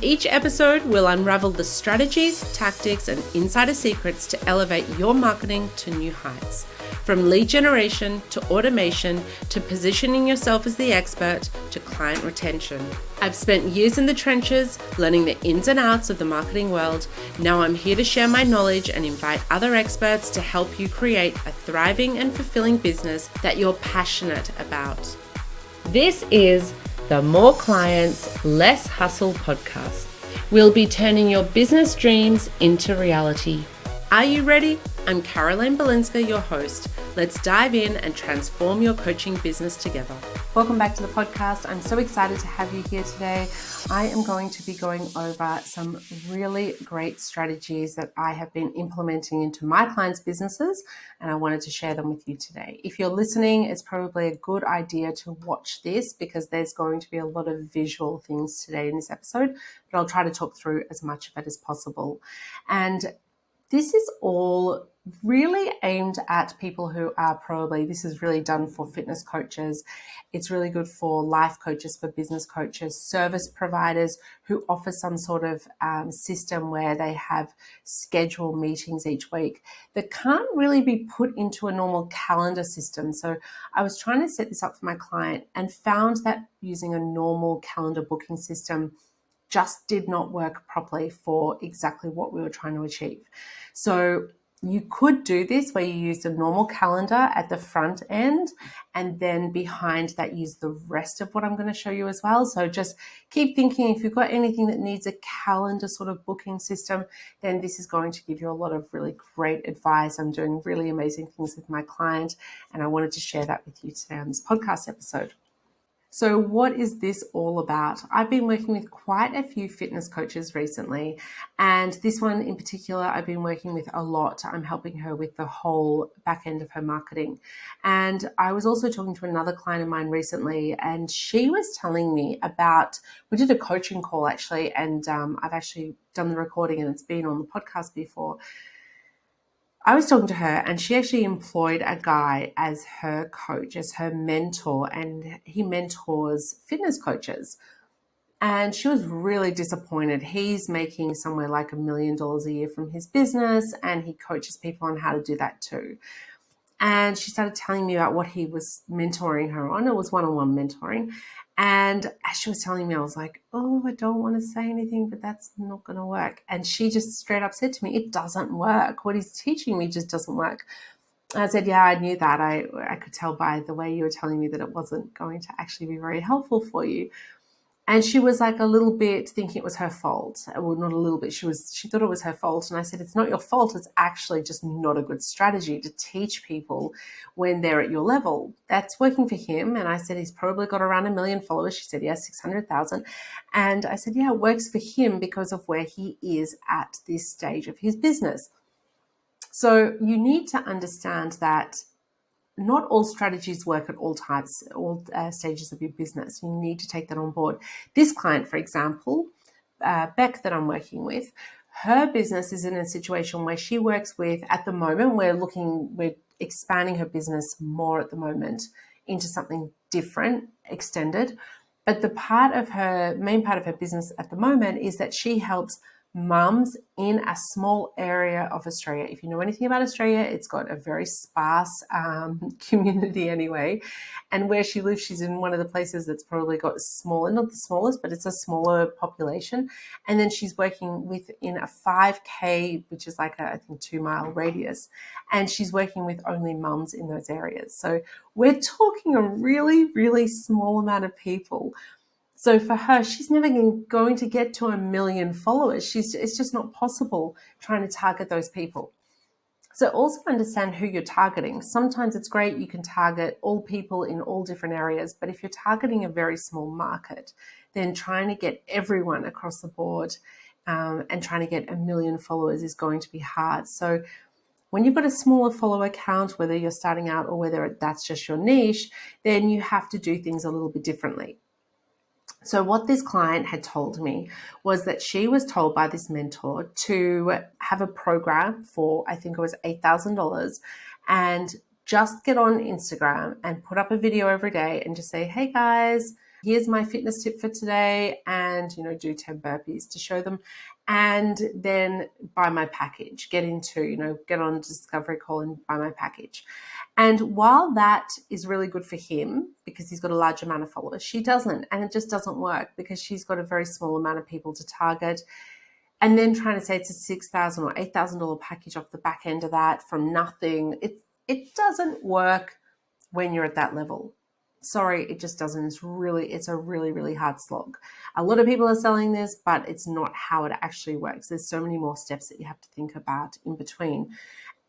each episode, we'll unravel the strategies, tactics, and insider secrets to elevate your marketing to new heights. From lead generation to automation to positioning yourself as the expert to client retention. I've spent years in the trenches learning the ins and outs of the marketing world. Now I'm here to share my knowledge and invite other experts to help you create a thriving and fulfilling business that you're passionate about. This is the More Clients, Less Hustle podcast. We'll be turning your business dreams into reality. Are you ready? I'm Caroline Balinska, your host. Let's dive in and transform your coaching business together. Welcome back to the podcast. I'm so excited to have you here today. I am going to be going over some really great strategies that I have been implementing into my clients' businesses, and I wanted to share them with you today. If you're listening, it's probably a good idea to watch this because there's going to be a lot of visual things today in this episode, but I'll try to talk through as much of it as possible. And this is all really aimed at people who are this is really done for fitness coaches. It's really good for life coaches, for business coaches, service providers who offer some sort of system where they have scheduled meetings each week that can't really be put into a normal calendar system. So I was trying to set this up for my client and found that using a normal calendar booking system just did not work properly for exactly what we were trying to achieve. So you could do this where you use a normal calendar at the front end and then behind that use the rest of what I'm going to show you as well. So just keep thinking, if you've got anything that needs a calendar sort of booking system, then this is going to give you a lot of really great advice. I'm doing really amazing things with my client, and I wanted to share that with you today on this podcast episode. So what is this all about? I've been working with quite a few fitness coaches recently, and this one in particular I've been working with a lot. I'm helping her with the whole back end of her marketing. And I was also talking to another client of mine recently, and she was telling me about, we did a coaching call actually, and I've actually done the recording and it's been on the podcast before. I was talking to her and she actually employed a guy as her coach, as her mentor, and he mentors fitness coaches. And she was really disappointed. He's making somewhere like $1 million a year from his business, and he coaches people on how to do that too. And she started telling me about what he was mentoring her on. It was one-on-one mentoring. And as she was telling me, I was like, oh, I don't want to say anything, but that's not going to work. And she just straight up said to me, it doesn't work. What he's teaching me just doesn't work. And I said, yeah, I knew that. I could tell by the way you were telling me that it wasn't going to actually be very helpful for you. And she was like a little bit thinking it was her fault. Well, not a little bit. She thought it was her fault. And I said, it's not your fault. It's actually just not a good strategy to teach people when they're at your level. That's working for him. And I said, he's probably got around 1 million followers. She said, yes, 600,000. And I said, yeah, it works for him because of where he is at this stage of his business. So you need to understand that not all strategies work at all types, all stages of your business. You need to take that on board. This client, for example, Beck, that I'm working with, her business is in a situation where she works with, at the moment, we're expanding her business more at the moment into something different, extended. But the main part of her business at the moment is that she helps mums in a small area of Australia. If you know anything about Australia, it's got a very sparse community anyway. And where she lives, she's in one of the places that's probably got smaller, not the smallest, but it's a smaller population. And then she's working within a 5K, which is like I think 2-mile radius. And she's working with only mums in those areas. So we're talking a really, really small amount of people. So for her, she's never going to get to 1 million followers. It's just not possible trying to target those people. So also understand who you're targeting. Sometimes it's great, you can target all people in all different areas, but if you're targeting a very small market, then trying to get everyone across the board and trying to get 1 million followers is going to be hard. So when you've got a smaller follower count, whether you're starting out or whether that's just your niche, then you have to do things a little bit differently. So what this client had told me was that she was told by this mentor to have a program for, I think it was $8,000, and just get on Instagram and put up a video every day and just say, hey guys, here's my fitness tip for today, and, do 10 burpees to show them, and then buy my package, get on a discovery call and buy my package. And while that is really good for him because he's got a large amount of followers, she doesn't, and it just doesn't work because she's got a very small amount of people to target. And then trying to say it's a $6,000 or $8,000 package off the back end of that from nothing, it doesn't work when you're at that level. Sorry, it just doesn't. It's a really, really hard slog. A lot of people are selling this, but it's not how it actually works. There's so many more steps that you have to think about in between.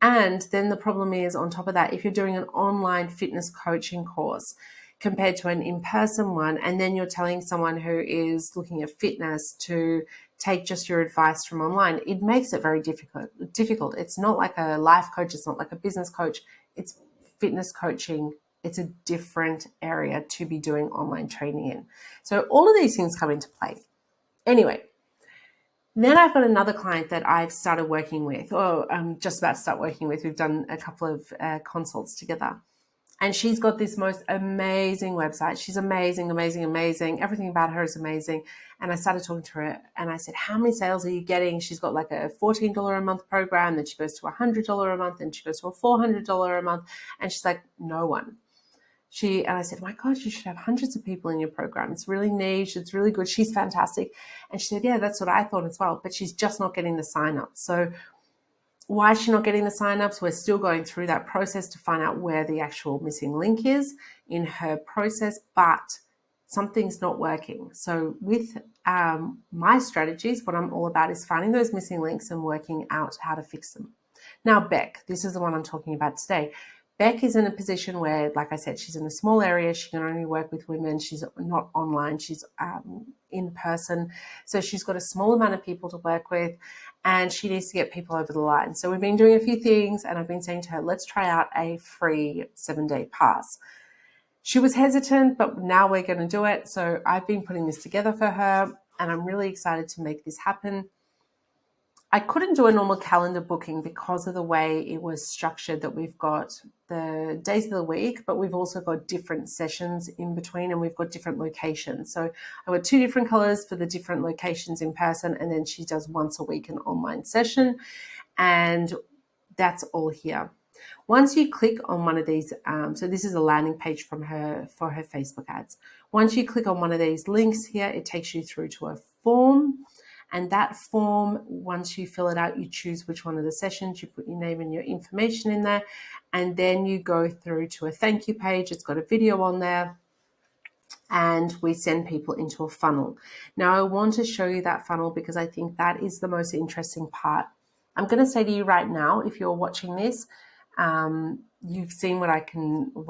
And then the problem is, on top of that, if you're doing an online fitness coaching course compared to an in-person one, and then you're telling someone who is looking at fitness to take just your advice from online, it makes it very difficult. It's not like a life coach. It's not like a business coach. It's fitness coaching. It's a different area to be doing online training in. So all of these things come into play. Anyway, then I've got another client that I've started working with, or I'm just about to start working with. We've done a couple of consults together. And she's got this most amazing website. She's amazing, amazing, amazing. Everything about her is amazing. And I started talking to her and I said, how many sales are you getting? She's got like a $14 a month program. Then she goes to $100 a month. Then she goes to a $400 a month. And she's like, no one. And I said, my God, you should have hundreds of people in your program. It's really niche. It's really good. She's fantastic. And she said, yeah, that's what I thought as well. But she's just not getting the signups. So why is she not getting the signups? We're still going through that process to find out where the actual missing link is in her process, but something's not working. So with my strategies, what I'm all about is finding those missing links and working out how to fix them. Now, Beck, this is the one I'm talking about today. Beck is in a position where, like I said, she's in a small area. She can only work with women. She's not online. She's in person. So she's got a small amount of people to work with, and she needs to get people over the line. So we've been doing a few things, and I've been saying to her, let's try out a free 7-day pass. She was hesitant, but now we're going to do it. So I've been putting this together for her, and I'm really excited to make this happen. I couldn't do a normal calendar booking because of the way it was structured, that we've got the days of the week, but we've also got different sessions in between, and we've got different locations. So I've got 2 different colors for the different locations in person, and then she does once a week an online session, and that's all here. Once you click on one of these, so this is a landing page from her for her Facebook ads. Once you click on one of these links here, it takes you through to a form. And that form, once you fill it out, you choose which one of the sessions, you put your name and your information in there, and then you go through to a thank you page. It's got a video on there, and we send people into a funnel. Now, I want to show you that funnel because I think that is the most interesting part. I'm going to say to you right now, if you're watching this, you've seen what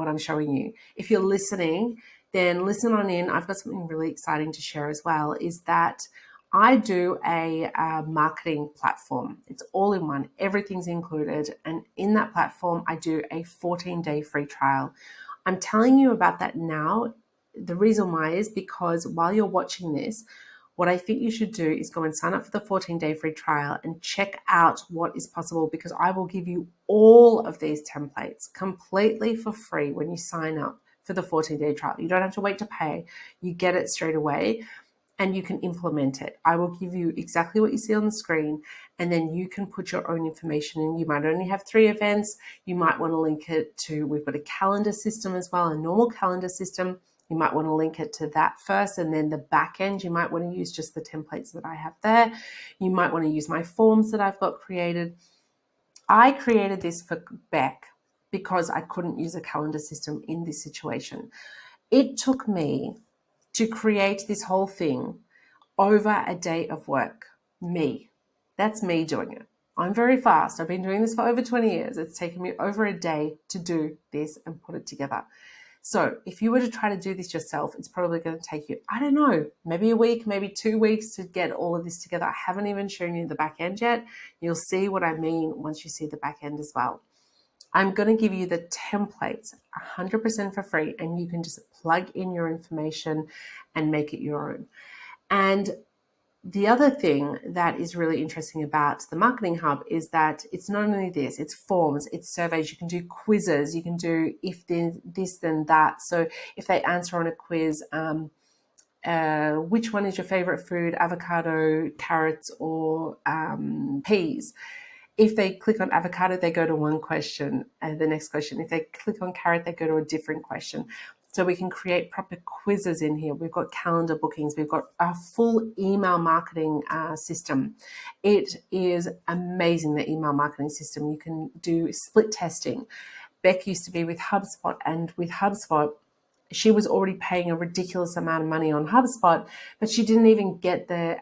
I'm showing you. If you're listening, then listen on in. I've got something really exciting to share as well, is that I do a marketing platform. It's all in one. Everything's included. And in that platform, I do a 14-day free trial. I'm telling you about that now. The reason why is because while you're watching this, what I think you should do is go and sign up for the 14-day free trial and check out what is possible, because I will give you all of these templates completely for free when you sign up for the 14-day trial. You don't have to wait to pay. You get it straight away, and you can implement it. I will give you exactly what you see on the screen, and then you can put your own information in. You might only have 3 events. You might want to link it to, we've got a calendar system as well, a normal calendar system. You might want to link it to that first, and then the back end, you might want to use just the templates that I have there. You might want to use my forms that I've got created. I created this for Beck because I couldn't use a calendar system in this situation. It took me to create this whole thing over a day of work. That's me doing it. I'm very fast. I've been doing this for over 20 years. It's taken me over a day to do this and put it together. So if you were to try to do this yourself, it's probably going to take you, I don't know, maybe a week, maybe 2 weeks to get all of this together. I haven't even shown you the back end yet. You'll see what I mean once you see the back end as well. I'm going to give you the templates 100% for free, and you can just plug in your information and make it your own. And the other thing that is really interesting about the Marketing Hub is that it's not only this, it's forms, it's surveys, you can do quizzes, you can do if then this, then that. So if they answer on a quiz, which one is your favorite food, avocado, carrots, or peas? If they click on avocado, they go to one question, and the next question. If they click on carrot, they go to a different question. So we can create proper quizzes in here. We've got calendar bookings. We've got a full email marketing system. It is amazing, the email marketing system. You can do split testing. Beck used to be with HubSpot, and with HubSpot, she was already paying a ridiculous amount of money on HubSpot, but she didn't even get the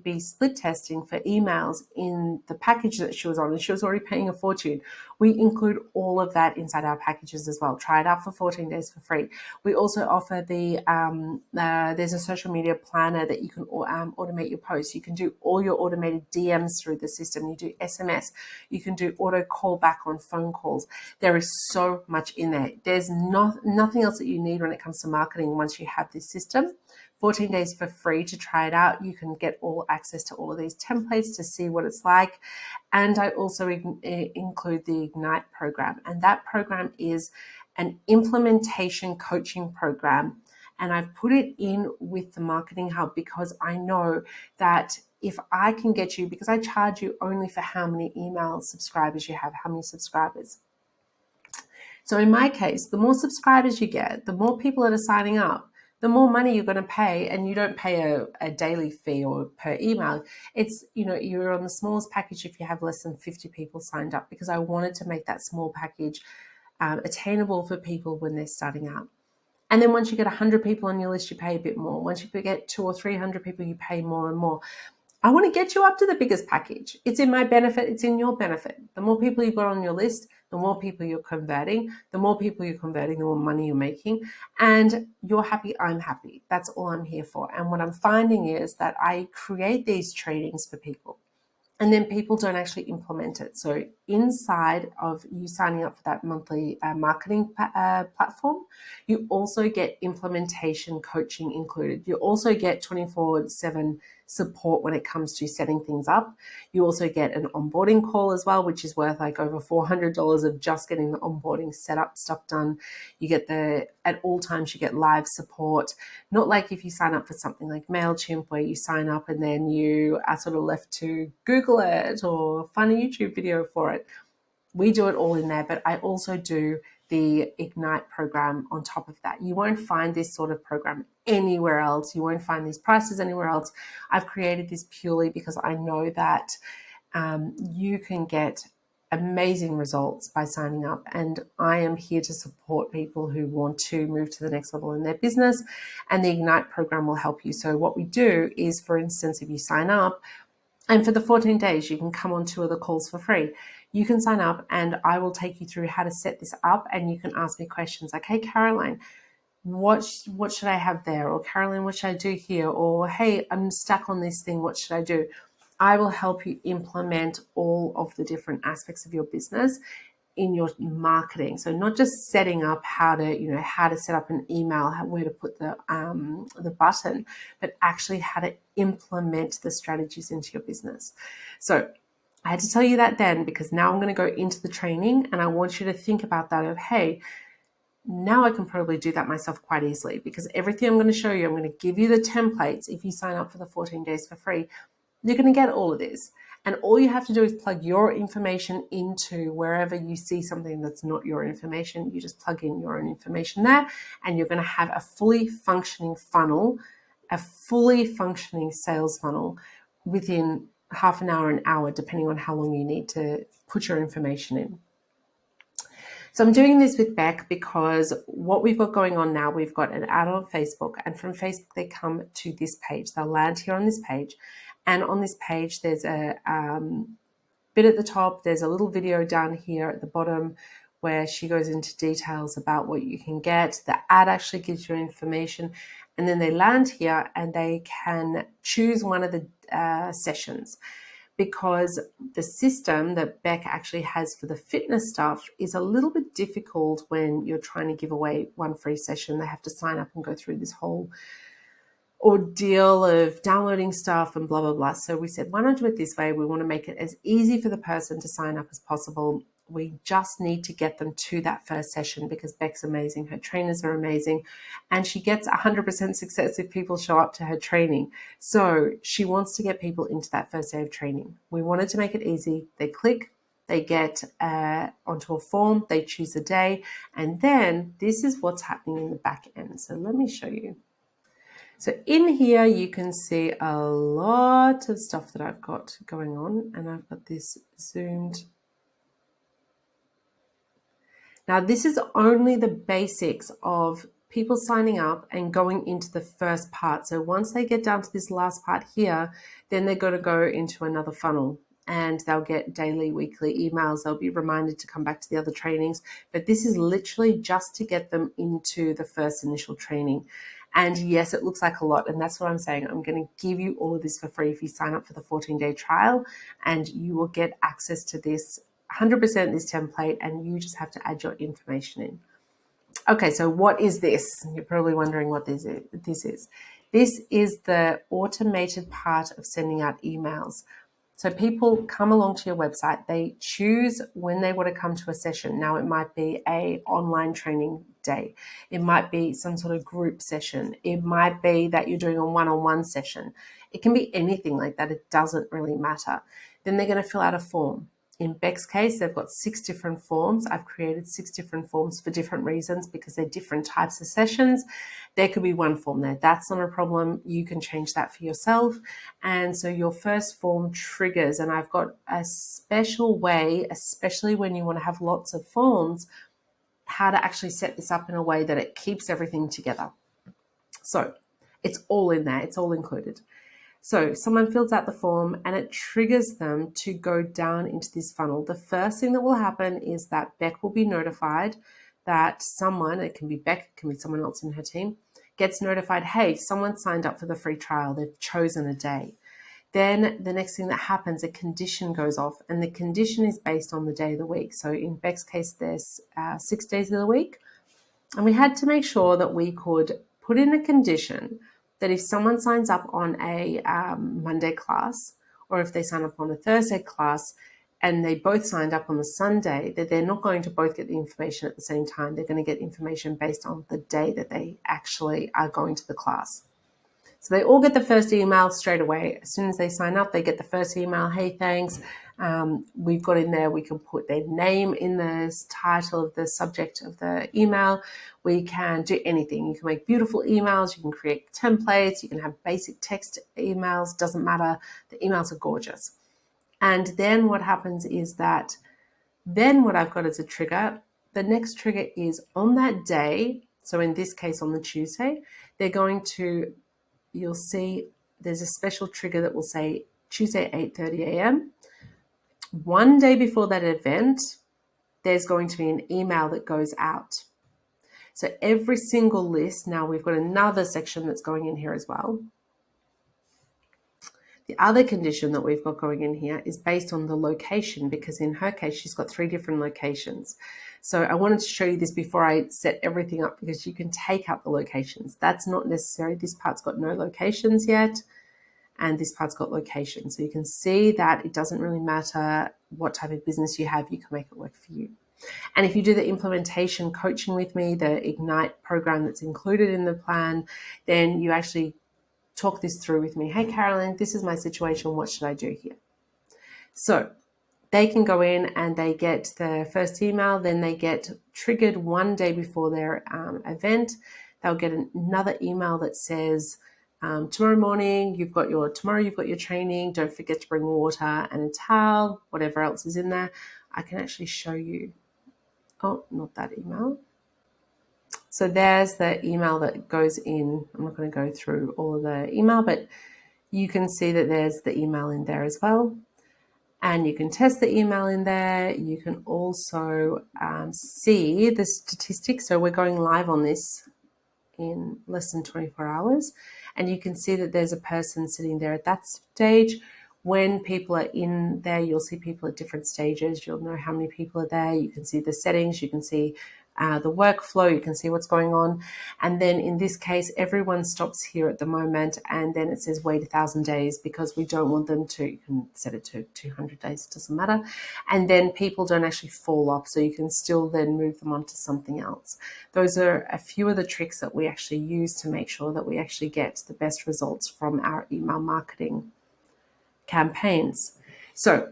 be split testing for emails in the package that she was on, and she was already paying a fortune. We include all of that inside our packages as well. Try it out for 14 days for free. We also offer there's a social media planner that you can automate your posts. You can do all your automated DMs through the system. You do SMS. You can do auto callback on phone calls. There is so much in there. There's nothing else that you need when it comes to marketing once you have this system. 14 days for free to try it out. You can get all access to all of these templates to see what it's like. And I also include the Ignite program. And that program is an implementation coaching program. And I've put it in with the Marketing Hub because I know that if I can get you, because I charge you only for how many email subscribers you have, how many subscribers. So in my case, the more subscribers you get, the more people that are signing up, the more money you're going to pay, and you don't pay a daily fee or per email. It's, you're on the smallest package if you have less than 50 people signed up, because I wanted to make that small package attainable for people when they're starting out. And then once you get 100 people on your list, you pay a bit more. Once you get 200 or 300 people, you pay more and more. I want to get you up to the biggest package. It's in my benefit. It's in your benefit. The more people you've got on your list, the more people you're converting. The more people you're converting, the more money you're making. And you're happy, I'm happy. That's all I'm here for. And what I'm finding is that I create these trainings for people, and then people don't actually implement it. So inside of you signing up for that monthly marketing platform, you also get implementation coaching included. You also get 24/7 support when it comes to setting things up. You also get an onboarding call as well, which is worth like over $400 of just getting the onboarding setup stuff done. You get at all times you get live support. Not like if you sign up for something like MailChimp, where you sign up and then you are sort of left to Google it or find a YouTube video for it. We do it all in there, but I also do the Ignite program on top of that. You won't find this sort of program anywhere else. You won't find these prices anywhere else. I've created this purely because I know that you can get amazing results by signing up, and I am here to support people who want to move to the next level in their business, and the Ignite program will help you. So what we do is, for instance, if you sign up, and for the 14 days, you can come on 2 of the calls for free. You can sign up and I will take you through how to set this up, and you can ask me questions like, hey, Caroline, what should I have there? Or Caroline, what should I do here? Or, hey, I'm stuck on this thing. What should I do? I will help you implement all of the different aspects of your business in your marketing. So not just setting up how to set up an email, where to put the button, but actually how to implement the strategies into your business. So I had to tell you that then, because now I'm going to go into the training, and I want you to think about that of, hey, now I can probably do that myself quite easily, because everything I'm going to show you, I'm going to give you the templates. If you sign up for the 14 days for free, you're going to get all of this. And all you have to do is plug your information into wherever you see something that's not your information. You just plug in your own information there, and you're going to have a fully functioning funnel, a fully functioning sales funnel within half an hour, an hour, depending on how long you need to put your information in. So I'm doing this with Beck because what we've got going on now, we've got an ad on Facebook, and from Facebook they come to this page. They'll land here on this page, and on this page there's a bit at the top. There's a little video down here at the bottom where she goes into details about what you can get. The ad actually gives you information, and then they land here and they can choose one of the sessions, because the system that Beck actually has for the fitness stuff is a little bit difficult when you're trying to give away one free session. They have to sign up and go through this whole ordeal of downloading stuff and blah, blah, blah. So we said, why not do it this way? We want to make it as easy for the person to sign up as possible. We just need to get them to that first session because Beck's amazing. Her trainers are amazing. And she gets 100% success if people show up to her training. So she wants to get people into that first day of training. We wanted to make it easy. They click, they get onto a form, they choose a day, and then this is what's happening in the back end. So let me show you. So in here, you can see a lot of stuff that I've got going on, and I've got this zoomed. Now, this is only the basics of people signing up and going into the first part. So once they get down to this last part here, then they're going to go into another funnel and they'll get daily, weekly emails. They'll be reminded to come back to the other trainings. But this is literally just to get them into the first initial training. And yes, it looks like a lot. And that's what I'm saying. I'm going to give you all of this for free if you sign up for the 14-day trial, and you will get access to this 100% this template, and you just have to add your information in. Okay, so what is this? You're probably wondering what this is. This is the automated part of sending out emails. So people come along to your website, they choose when they want to come to a session. Now, it might be an online training day. It might be some sort of group session. It might be that you're doing a one-on-one session. It can be anything like that. It doesn't really matter. Then they're going to fill out a form. In Beck's case, they've got 6 different forms. I've created 6 different forms for different reasons because they're different types of sessions. There could be one form there. That's not a problem. You can change that for yourself. And so your first form triggers, and I've got a special way, especially when you want to have lots of forms, how to actually set this up in a way that it keeps everything together. So it's all in there. It's all included. So someone fills out the form and it triggers them to go down into this funnel. The first thing that will happen is that Beck will be notified that someone, it can be Beck, it can be someone else in her team, gets notified, hey, someone signed up for the free trial. They've chosen a day. Then the next thing that happens, a condition goes off, and the condition is based on the day of the week. So in Beck's case, there's 6 days of the week. And we had to make sure that we could put in a condition that if someone signs up on a Monday class, or if they sign up on a Thursday class, and they both signed up on the Sunday, that they're not going to both get the information at the same time. They're going to get information based on the day that they actually are going to the class. So they all get the first email straight away. As soon as they sign up, they get the first email, hey, thanks. We've got in there, we can put their name in the title of the subject of the email. We can do anything. You can make beautiful emails. You can create templates. You can have basic text emails. Doesn't matter. The emails are gorgeous. And then what happens is that then what I've got as a trigger, the next trigger is on that day. So in this case, on the Tuesday, they're going to, you'll see there's a special trigger that will say Tuesday, 8:30 a.m. One day before that event, there's going to be an email that goes out. So every single list, now we've got another section that's going in here as well. The other condition that we've got going in here is based on the location, because in her case, she's got 3 different locations. So I wanted to show you this before I set everything up, because you can take out the locations. That's not necessary. This part's got no locations yet, and this part's got locations. So you can see that it doesn't really matter what type of business you have, you can make it work for you. And if you do the implementation coaching with me, the Ignite program that's included in the plan, then you actually talk this through with me. Hey, Caroline, this is my situation. What should I do here? So they can go in and they get the first email, then they get triggered one day before their event. They'll get another email that says, tomorrow morning, you've got your training. Don't forget to bring water and a towel, whatever else is in there. I can actually show you. Oh, not that email. So there's the email that goes in. I'm not going to go through all of the email, but you can see that there's the email in there as well. And you can test the email in there. You can also see the statistics. So we're going live on this in less than 24 hours. And you can see that there's a person sitting there at that stage. When people are in there, you'll see people at different stages. You'll know how many people are there. You can see the settings. You can see the workflow. You can see what's going on. And then in this case, everyone stops here at the moment. And then it says wait 1,000 days because we don't want them to, you can set it to 200 days, it doesn't matter. And then people don't actually fall off. So you can still then move them on to something else. Those are a few of the tricks that we actually use to make sure that we actually get the best results from our email marketing campaigns. So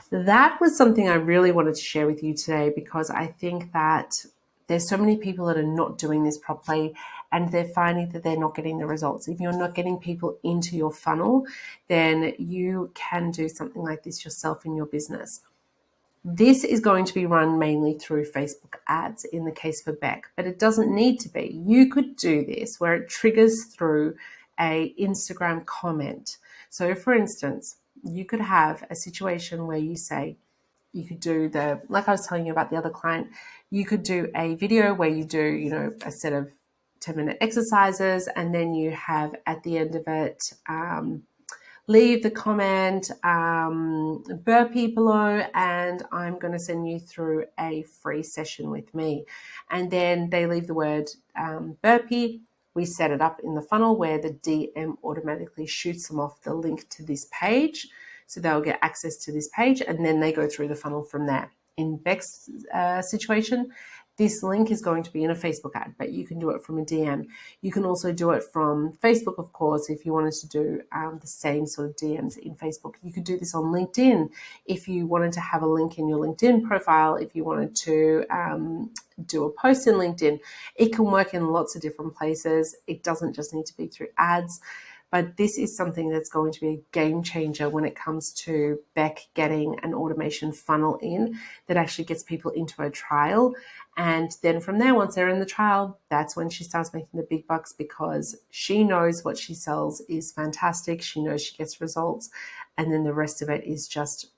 that was something I really wanted to share with you today, because I think that there's so many people that are not doing this properly and they're finding that they're not getting the results. If you're not getting people into your funnel, then you can do something like this yourself in your business. This is going to be run mainly through Facebook ads in the case for Beck, but it doesn't need to be. You could do this where it triggers through a Instagram comment. So for instance, you could have a situation where you say, you could do like I was telling you about the other client, you could do a video where you do, a set of 10-minute exercises, and then you have at the end of it, leave the comment, burpee below, and I'm going to send you through a free session with me. And then they leave the word burpee. We set it up in the funnel where the DM automatically shoots them off the link to this page. So they'll get access to this page, and then they go through the funnel from there. In Beck's situation, this link is going to be in a Facebook ad, but you can do it from a DM. You can also do it from Facebook, of course, if you wanted to do the same sort of DMs in Facebook. You could do this on LinkedIn if you wanted to have a link in your LinkedIn profile, if you wanted to do a post in LinkedIn. It can work in lots of different places. It doesn't just need to be through ads. But this is something that's going to be a game changer when it comes to Beck getting an automation funnel in that actually gets people into a trial. And then from there, once they're in the trial, that's when she starts making the big bucks, because she knows what she sells is fantastic. She knows she gets results. And then the rest of it is just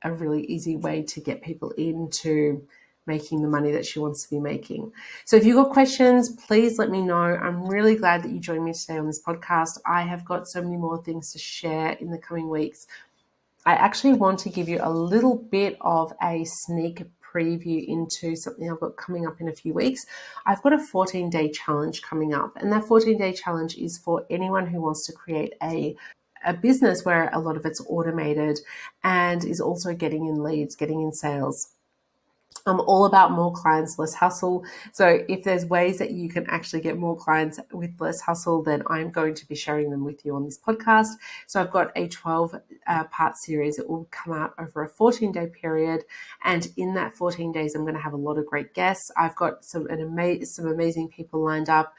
a really easy way to get people into making the money that she wants to be making. So if you've got questions, please let me know. I'm really glad that you joined me today on this podcast. I have got so many more things to share in the coming weeks. I actually want to give you a little bit of a sneak preview into something I've got coming up in a few weeks. I've got a 14-day challenge coming up, and that 14-day challenge is for anyone who wants to create a business where a lot of it's automated and is also getting in leads, getting in sales. I'm all about more clients, less hustle. So if there's ways that you can actually get more clients with less hustle, then I'm going to be sharing them with you on this podcast. So I've got a 12-part series. It will come out over a 14-day period. And in that 14 days, I'm going to have a lot of great guests. I've got some amazing people lined up.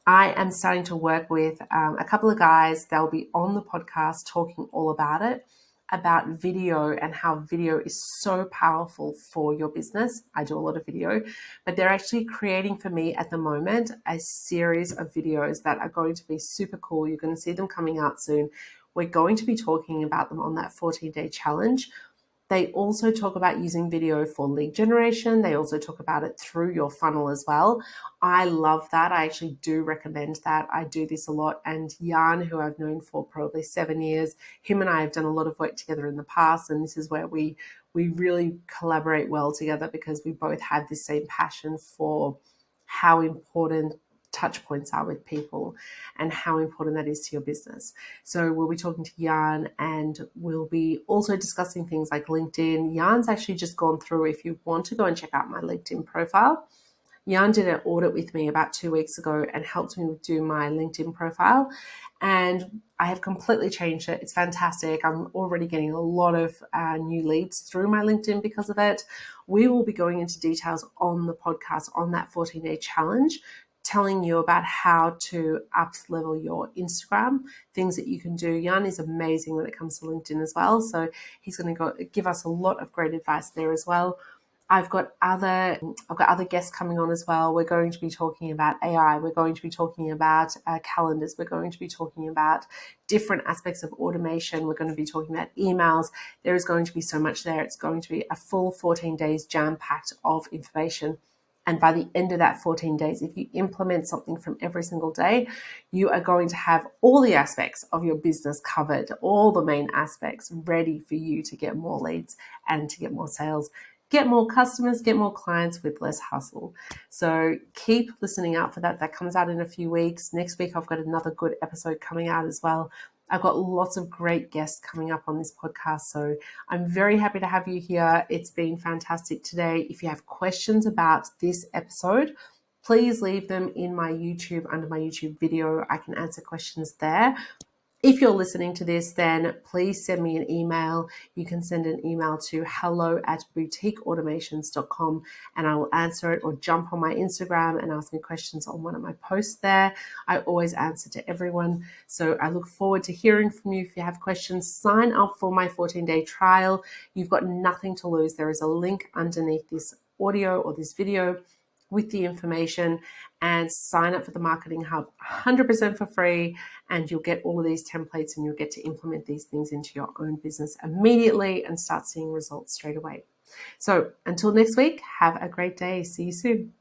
I am starting to work with a couple of guys. They'll be on the podcast talking all about it, about video and how video is so powerful for your business. I do a lot of video, but they're actually creating for me at the moment a series of videos that are going to be super cool. You're going to see them coming out soon. We're going to be talking about them on that 14-day challenge. They also talk about using video for lead generation. They also talk about it through your funnel as well. I love that. I actually do recommend that. I do this a lot. And Jan, who I've known for probably 7 years, him and I have done a lot of work together in the past. And this is where we really collaborate well together, because we both have this same passion for how important touch points are with people and how important that is to your business. So we'll be talking to Jan, and we'll be also discussing things like LinkedIn. Jan's actually just gone through, if you want to go and check out my LinkedIn profile, Jan did an audit with me about 2 weeks ago and helped me do my LinkedIn profile. And I have completely changed it. It's fantastic. I'm already getting a lot of new leads through my LinkedIn because of it. We will be going into details on the podcast on that 14-day challenge, telling you about how to up-level your Instagram, things that you can do. Jan is amazing when it comes to LinkedIn as well. So he's going to give us a lot of great advice there as well. I've got other guests coming on as well. We're going to be talking about AI. We're going to be talking about calendars. We're going to be talking about different aspects of automation. We're going to be talking about emails. There is going to be so much there. It's going to be a full 14 days jam-packed of information. And by the end of that 14 days, if you implement something from every single day, you are going to have all the aspects of your business covered, all the main aspects ready for you to get more leads and to get more sales. get more customers, get more clients with less hustle. So keep listening out for that. That comes out in a few weeks. Next week, I've got another good episode coming out as well. I've got lots of great guests coming up on this podcast. So I'm very happy to have you here. It's been fantastic today. If you have questions about this episode, please leave them in my YouTube, under my YouTube video. I can answer questions there. If you're listening to this, then please send me an email. You can send an email to hello@boutiqueautomations.com and I will answer it, or jump on my Instagram and ask me questions on one of my posts there. I always answer to everyone. So I look forward to hearing from you. If you have questions, sign up for my 14-day trial. You've got nothing to lose. There is a link underneath this audio or this video with the information, and sign up for the Marketing Hub 100% for free, and you'll get all of these templates and you'll get to implement these things into your own business immediately and start seeing results straight away. So until next week, have a great day. See you soon.